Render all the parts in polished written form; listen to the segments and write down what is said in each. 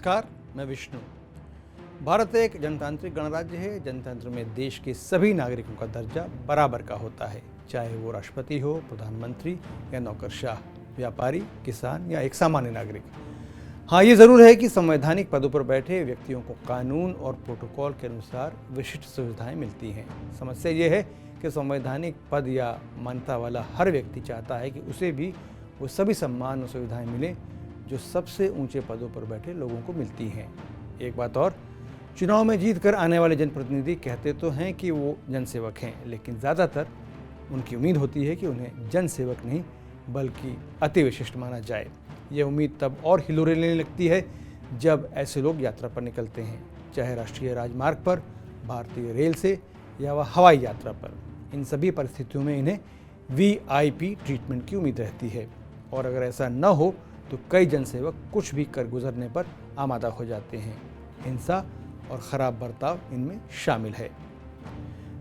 नमस्कार, मैं विष्णु। भारत एक जनतांत्रिक गणराज्य है। जनतंत्र में देश के सभी नागरिकों का दर्जा बराबर का होता है, चाहे वो राष्ट्रपति हो, प्रधानमंत्री या नौकरशाह, व्यापारी, किसान या एक सामान्य नागरिक। हाँ, ये ज़रूर है कि संवैधानिक पदों पर बैठे व्यक्तियों को कानून और प्रोटोकॉल के अनुसार विशिष्ट सुविधाएं मिलती हैं। समस्या ये है कि संवैधानिक पद या मान्यता वाला हर व्यक्ति चाहता है कि उसे भी वो सभी सम्मान और सुविधाएं मिलें जो सबसे ऊंचे पदों पर बैठे लोगों को मिलती हैं। एक बात और, चुनाव में जीत कर आने वाले जनप्रतिनिधि कहते तो हैं कि वो जनसेवक हैं, लेकिन ज़्यादातर उनकी उम्मीद होती है कि उन्हें जनसेवक नहीं बल्कि अति विशिष्ट माना जाए। यह उम्मीद तब और हिलोरे लेने लगती है जब ऐसे लोग यात्रा पर निकलते हैं, चाहे राष्ट्रीय राजमार्ग पर, भारतीय रेल से या वह हवाई यात्रा पर। इन सभी परिस्थितियों में इन्हें वीआईपी ट्रीटमेंट की उम्मीद रहती है, और अगर ऐसा न हो तो कई जनसेवक कुछ भी कर गुजरने पर आमादा हो जाते हैं। हिंसा और ख़राब बर्ताव इनमें शामिल है।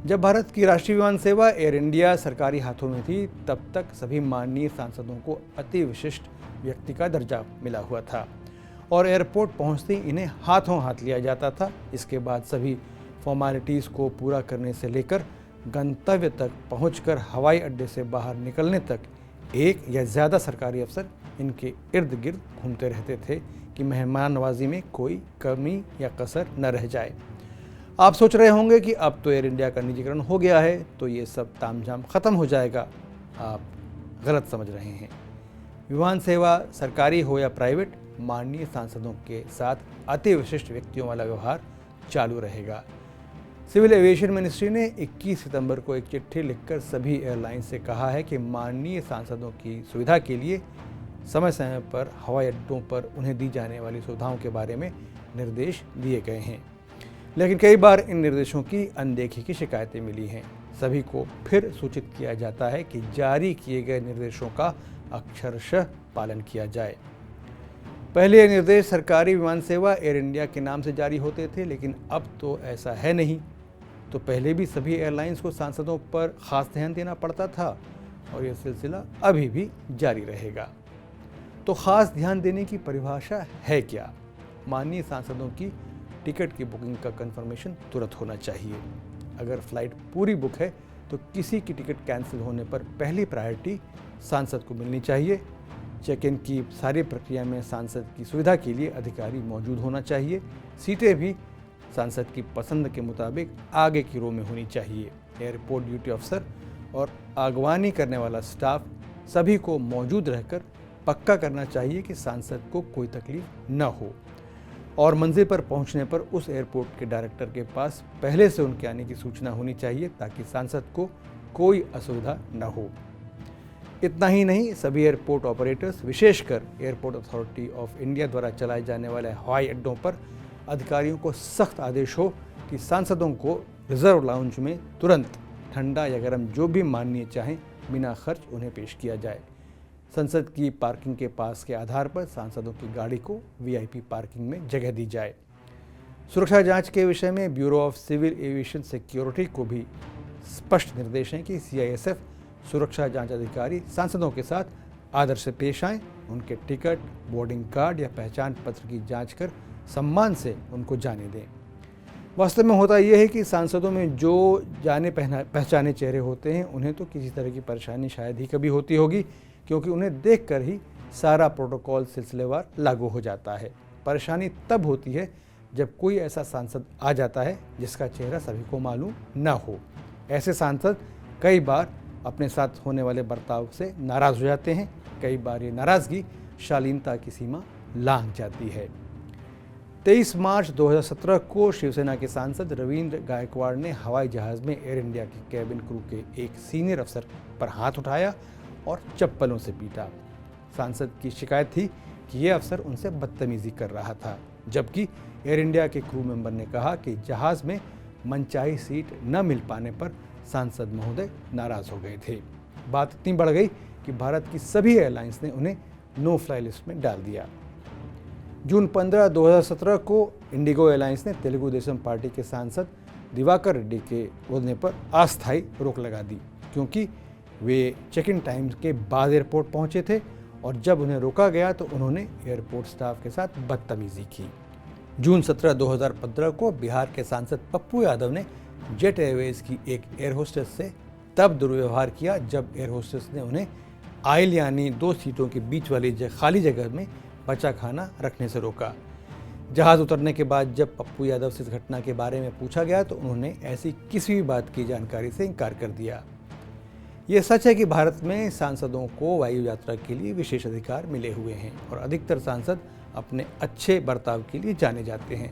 जब भारत की राष्ट्रीय विमान सेवा एयर इंडिया सरकारी हाथों में थी, तब तक सभी माननीय सांसदों को अति विशिष्ट व्यक्ति का दर्जा मिला हुआ था और एयरपोर्ट पहुंचते ही इन्हें हाथों हाथ लिया जाता था। इसके बाद सभी फॉर्मेलिटीज़ को पूरा करने से लेकर गंतव्य तक पहुंचकर हवाई अड्डे से बाहर निकलने तक एक या ज़्यादा सरकारी अफसर इनके इर्द गिर्द घूमते रहते थे कि मेहमान नवाजी में कोई कमी या कसर न रह जाए। आप सोच रहे होंगे कि अब तो एयर इंडिया का निजीकरण हो गया है तो ये सब तामझाम ख़त्म हो जाएगा। आप गलत समझ रहे हैं। विमान सेवा सरकारी हो या प्राइवेट, माननीय सांसदों के साथ अति विशिष्ट व्यक्तियों वाला व्यवहार चालू रहेगा। सिविल एविएशन मिनिस्ट्री ने 21 सितंबर को एक चिट्ठी लिखकर सभी एयरलाइंस से कहा है कि माननीय सांसदों की सुविधा के लिए समय समय पर हवाई अड्डों पर उन्हें दी जाने वाली सुविधाओं के बारे में निर्देश दिए गए हैं, लेकिन कई बार इन निर्देशों की अनदेखी की शिकायतें मिली हैं। सभी को फिर सूचित किया जाता है कि जारी किए गए निर्देशों का अक्षरशः पालन किया जाए। पहले ये निर्देश सरकारी विमान सेवा एयर इंडिया के नाम से जारी होते थे, लेकिन अब तो ऐसा है नहीं। तो पहले भी सभी एयरलाइंस को सांसदों पर खास ध्यान देना पड़ता था और यह सिलसिला अभी भी जारी रहेगा। तो खास ध्यान देने की परिभाषा है क्या? माननीय सांसदों की टिकट की बुकिंग का कंफर्मेशन तुरंत होना चाहिए। अगर फ्लाइट पूरी बुक है तो किसी की टिकट कैंसिल होने पर पहली प्रायोरिटी सांसद को मिलनी चाहिए। चेक इन की सारी प्रक्रिया में सांसद की सुविधा के लिए अधिकारी मौजूद होना चाहिए। सीटें भी सांसद की पसंद के मुताबिक आगे की रो में होनी चाहिए। एयरपोर्ट ड्यूटी अफसर और अगवानी करने वाला स्टाफ सभी को मौजूद रहकर पक्का करना चाहिए कि सांसद को कोई तकलीफ न हो, और मंजिल पर पहुंचने पर उस एयरपोर्ट के डायरेक्टर के पास पहले से उनके आने की सूचना होनी चाहिए ताकि सांसद को कोई असुविधा न हो। इतना ही नहीं, सभी एयरपोर्ट ऑपरेटर्स, विशेषकर एयरपोर्ट अथॉरिटी ऑफ इंडिया द्वारा चलाए जाने वाले हवाई अड्डों पर अधिकारियों को सख्त आदेश हो कि सांसदों को रिजर्व लाउंज में तुरंत ठंडा या गर्म जो भी माननीय चाहें बिना खर्च उन्हें पेश किया जाए। संसद की पार्किंग के पास के आधार पर सांसदों की गाड़ी को वीआईपी पार्किंग में जगह दी जाए। सुरक्षा जांच के विषय में bureau of civil aviation security को भी स्पष्ट निर्देश हैं कि सीआईएसएफ सुरक्षा जांच अधिकारी सांसदों के साथ आदर से पेश आएँ, उनके टिकट, बोर्डिंग कार्ड या पहचान पत्र की जांच कर सम्मान से उनको जाने दें। वास्तव में होता यह है कि सांसदों में जो जाने पहचाने चेहरे होते हैं उन्हें तो किसी तरह की परेशानी शायद ही कभी होती होगी, क्योंकि उन्हें देखकर ही सारा प्रोटोकॉल सिलसिलेवार लागू हो जाता है। परेशानी तब होती है जब कोई ऐसा सांसद आ जाता है जिसका चेहरा सभी को मालूम न हो। ऐसे सांसद कई बार अपने साथ होने वाले बर्ताव से नाराज़ हो जाते हैं। कई बार ये नाराज़गी शालीनता की सीमा लांघ जाती है। 23 मार्च 2017 को शिवसेना के सांसद रविंद्र गायकवाड़ ने हवाई जहाज़ में एयर इंडिया के कैबिन क्रू के एक सीनियर अफसर पर हाथ उठाया और चप्पलों से पीटा। सांसद की शिकायत थी कि यह अफसर उनसे बदतमीजी कर रहा था, जबकि एयर इंडिया के क्रू मेंबर ने कहा कि जहाज़ में मनचाही सीट न मिल पाने पर सांसद महोदय नाराज़ हो गए थे। बात इतनी बढ़ गई कि भारत की सभी एयरलाइंस ने उन्हें नो फ्लाई लिस्ट में डाल दिया। जून 15, 2017 को इंडिगो एयरलाइंस ने तेलुगु देशम पार्टी के सांसद दिवाकर रेड्डी के बोलने पर अस्थायी रोक लगा दी, क्योंकि वे चेक इन टाइम के बाद एयरपोर्ट पहुंचे थे और जब उन्हें रोका गया तो उन्होंने एयरपोर्ट स्टाफ के साथ बदतमीजी की। जून 17, 2015 को बिहार के सांसद पप्पू यादव ने जेट एयरवेज की एक एयर होस्टेस से तब दुर्व्यवहार किया जब एयर होस्टेस ने उन्हें आयल यानी 2 सीटों के बीच वाली खाली जगह में बचा खाना रखने से रोका। जहाज उतरने के बाद जब पप्पू यादव से इस घटना के बारे में पूछा गया तो उन्होंने ऐसी किसी भी बात की जानकारी से इनकार कर दिया। ये सच है कि भारत में सांसदों को वायु यात्रा के लिए विशेष अधिकार मिले हुए हैं और अधिकतर सांसद अपने अच्छे बर्ताव के लिए जाने जाते हैं।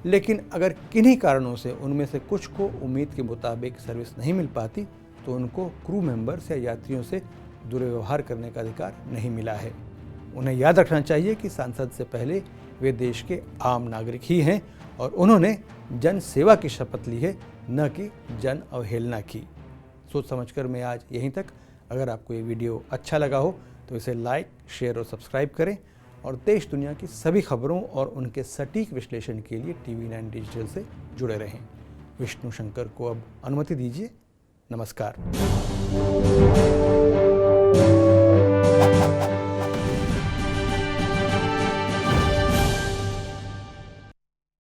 लेकिन अगर किन्हीं कारणों से उनमें से कुछ को उम्मीद के मुताबिक सर्विस नहीं मिल पाती तो उनको क्रू मेंबर्स या यात्रियों से दुर्व्यवहार करने का अधिकार नहीं मिला है। उन्हें याद रखना चाहिए कि सांसद से पहले वे देश के आम नागरिक ही हैं और उन्होंने जन सेवा की शपथ ली है, न कि जन अवहेलना की। सोच समझकर मैं आज यहीं तक। अगर आपको ये वीडियो अच्छा लगा हो तो इसे लाइक, शेयर और सब्सक्राइब करें और देश दुनिया की सभी खबरों और उनके सटीक विश्लेषण के लिए TV9 डिजिटल से जुड़े रहें। विष्णु शंकर को अब अनुमति दीजिए। नमस्कार।